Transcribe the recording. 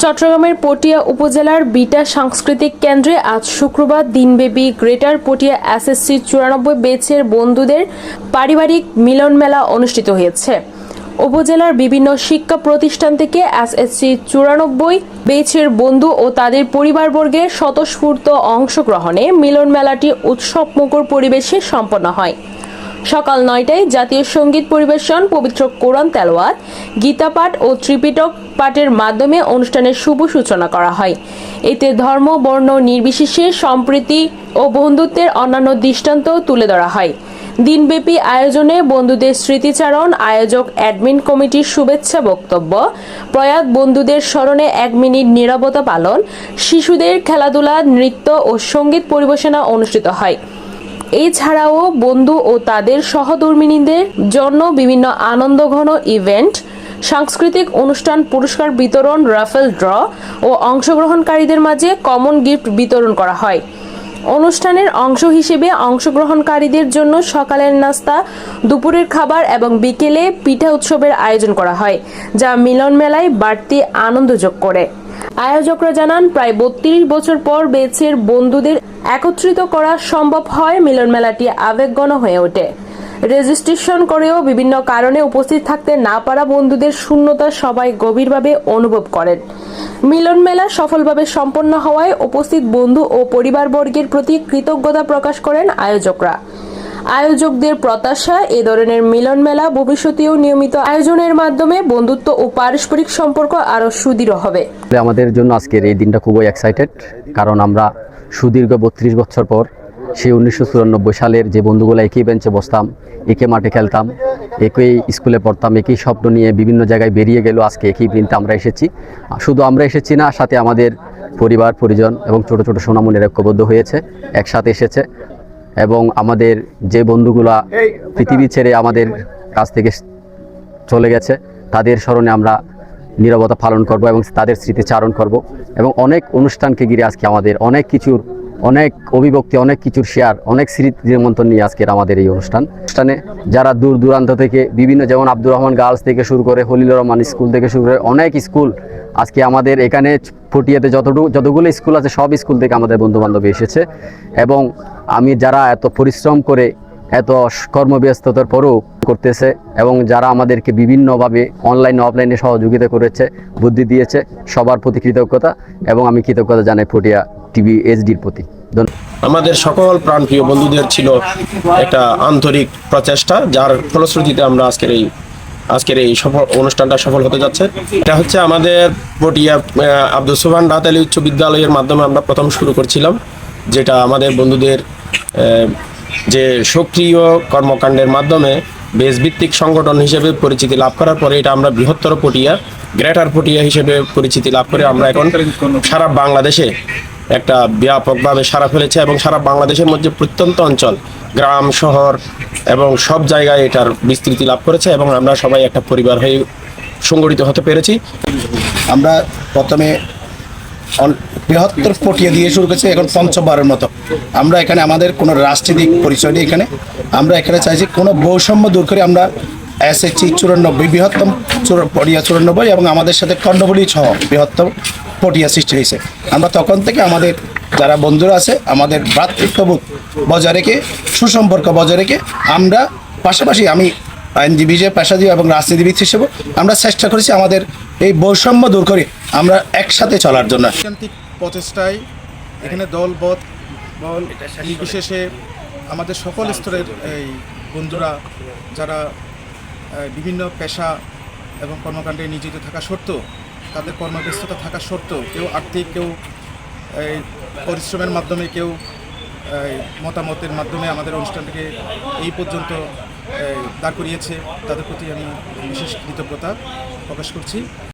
চট্টগ্রামের পটিয়া উপজেলার বিটা সাংস্কৃতিক কেন্দ্রে আজ শুক্রবার দিনব্যাপী গ্রেটার পটিয়া এসএসসি 94 ব্যাচের বন্ধুদের পারিবারিক মিলন মেলা অনুষ্ঠিত হয়েছে। উপজেলার বিভিন্ন শিক্ষা প্রতিষ্ঠান থেকে এসএসসি 94 ব্যাচের বন্ধু ও তাদের পরিবারবর্গের স্বতঃস্ফূর্ত অংশগ্রহণে মিলন মেলাটি উৎসবমুখর পরিবেশে সম্পন্ন হয়। সকাল 9টায় জাতীয় সঙ্গীত পরিবেশন, পবিত্র কোরআন তেলাওয়াত, গীতা পাঠ ও ত্রিপিটক পাঠের মাধ্যমে অনুষ্ঠানের শুভ সূচনা করা হয়। এতে ধর্ম বর্ণ নির্বিশেষে সম্প্রীতি ও বন্ধুত্বের অন্যান্য দৃষ্টান্ত তুলে ধরা হয়। দিনব্যাপী আয়োজনে বন্ধুদের স্মৃতিচারণ, আয়োজক অ্যাডমিন কমিটির শুভেচ্ছা বক্তব্য, প্রয়াত বন্ধুদের স্মরণে 1 মিনিট নীরবতা পালন, শিশুদের খেলাধুলা, নৃত্য ও সঙ্গীত পরিবেশনা অনুষ্ঠিত হয়। এছাড়াও বন্ধু ও তাদের সহধর্মিণীদের জন্য বিভিন্ন আনন্দঘন ইভেন্ট, সাংস্কৃতিক অনুষ্ঠান, পুরস্কার বিতরণ, রাফেল ড্র ও অংশগ্রহণকারীদের মাঝে কমন গিফট বিতরণ করা হয়। অনুষ্ঠানের অংশ হিসেবে অংশগ্রহণকারীদের জন্য সকালের নাস্তা, দুপুরের খাবার এবং বিকেলে পিঠা উৎসবের আয়োজন করা হয়, যা মিলন মেলায় বাড়তি আনন্দ যোগ করে। আয়োজকরা জানান, প্রায় 32 বছর পর ব্যাচের বন্ধুদের একত্রিত করা সম্ভব হয়। মিলন মেলাটি আবেগঘন হয়ে ওঠে। রেজিস্ট্রেশন করেও বিভিন্ন কারণে উপস্থিত থাকতে না পারা বন্ধুদের শূন্যতা সবাই গভীরভাবে অনুভব করেন। মিলন মেলা সফলভাবে সম্পন্ন হওয়ায় উপস্থিত বন্ধু ও পরিবারবর্গের প্রতি কৃতজ্ঞতা প্রকাশ করেন আয়োজকরা। আয়োজকদের প্রত্যাশা, এ ধরনের মিলন মেলা ভবিষ্যতেও নিয়মিত আয়োজনের মাধ্যমে বন্ধুত্ব ও পারস্পরিক সম্পর্ক আরও সুদৃঢ় হবে। আমাদের জন্য আজকের এই দিনটা খুবই এক্সাইটেড, কারণ আমরা সুদীর্ঘ 32 বছর পর সেই 1994 সালের যে বন্ধুগুলো একই বেঞ্চে বসতাম, একে মাঠে খেলতাম, একই স্কুলে পড়তাম, একই স্বপ্ন নিয়ে বিভিন্ন জায়গায় বেরিয়ে গেল, আজকে একই দিনটা আমরা এসেছি। শুধু আমরা এসেছি না, সাথে আমাদের পরিবার পরিজন এবং ছোট ছোট সোনামণিরা ঐক্যবদ্ধ হয়েছে, একসাথে এসেছে। এবং আমাদের যে বন্ধুগুলা পৃথিবী ছেড়ে আমাদের কাছ থেকে চলে গেছে, তাদের স্মরণে আমরা নীরবতা পালন করব এবং তাদের স্মৃতিচারণ করব। এবং অনেক অনুষ্ঠানকে ঘিরে আজকে আমাদের অনেক অভিব্যক্তি, অনেক কিছুর শেয়ার, অনেক স্মৃতি নিমন্ত্রণ নিয়ে আজকের আমাদের এই অনুষ্ঠানে যারা দূর দূরান্ত থেকে বিভিন্ন, যেমন আব্দুর রহমান গার্লস থেকে শুরু করে হলিলুর রহমান স্কুল থেকে শুরু করে অনেক স্কুল, আজকে আমাদের এখানে পটিয়াতে যতগুলো স্কুল আছে সব স্কুল থেকে আমাদের বন্ধুবান্ধব এসেছে। এবং আমি যারা এত পরিশ্রম করে এত কর্মব্যস্ততার পরেও করতেছে এবং যারা আমাদেরকে বিভিন্নভাবে অনলাইন অফলাইনে সহযোগিতা করেছে, বুদ্ধি দিয়েছে, সবার প্রতি কৃতজ্ঞতা। এবং আমি কৃতজ্ঞতা জানাই পটিয়া টিভি এইচডির প্রতি। আমাদের সকল প্রাণপ্রিয় বন্ধুদের ছিল একটা আন্তরিক প্রচেষ্টা, যার ফলশ্রুতিতে আমরা আজকের এই সফল অনুষ্ঠানটা সফল হতে যাচ্ছে। এটা হচ্ছে আমাদের পটিয়া আব্দুল সোবহান রাহাত আলী উচ্চ বিদ্যালয়ের মাধ্যমে আমরা প্রথম শুরু করছিলাম, যেটা আমাদের বন্ধুদের যে সক্রিয় কর্মকাণ্ডের মাধ্যমে বেসভিত্তিক সংগঠন হিসেবে পরিচিতি লাভ করার পরে এটা আমরা বৃহত্তর পটিয়া, গ্রেটার পটিয়া হিসেবে পরিচিতি লাভ করে আমরা এখন সারা বাংলাদেশে একটা ব্যাপকভাবে সাড়া ফেলেছে এবং সারা বাংলাদেশের মধ্যে প্রত্যন্ত অঞ্চল, গ্রাম, শহর এবং সব জায়গায় এটার বিস্তৃতি লাভ করেছে এবং আমরা সবাই একটা পরিবার হয়ে সংগঠিত হতে পেরেছি। আমরা প্রথমে বৃহত্তর পটিয়া দিয়ে শুরু করেছি, এখন পঞ্চমবারের মতো আমরা এখানে আমাদের কোনো রাজনৈতিক পরিচয় নেই। আমরা এখানে চাইছি কোনো বৈষম্য দূর করে আমরা এসএসসি 94 বৃহত্তম পটিয়া 94 এবং আমাদের সাথে কর্ণফুলী সহ বৃহত্তম পটিয়া সৃষ্টি হয়েছে। আমরা তখন থেকে আমাদের যারা বন্ধুরা আছে, আমাদের ভ্রাতৃত্ববোধ বজায় রেখে, সুসম্পর্ক বজায় রেখে আমরা পাশাপাশি, আমি আইনজীবী যে পেশাজীবী এবং রাজনীতিবিদ হিসেবে আমরা চেষ্টা করেছি আমাদের এই বৈষম্য দূর করে আমরা একসাথে চলার জন্য। প্রচেষ্টায় এখানে দল নির্বিশেষে আমাদের সকল স্তরের এই বন্ধুরা, যারা বিভিন্ন পেশা এবং কর্মকাণ্ডে নিয়োজিত থাকা সত্ত্বেও, তাদের কর্মব্যস্ততা থাকা সত্ত্বেও, কেউ আর্থিক, কেউ পরিশ্রমের মাধ্যমে, কেউ মতামতের মাধ্যমে আমাদের অনুষ্ঠানটিকে এই পর্যন্ত দাঁড় করিয়েছে, তাদের প্রতি আমি বিশেষ কৃতজ্ঞতা প্রকাশ করছি।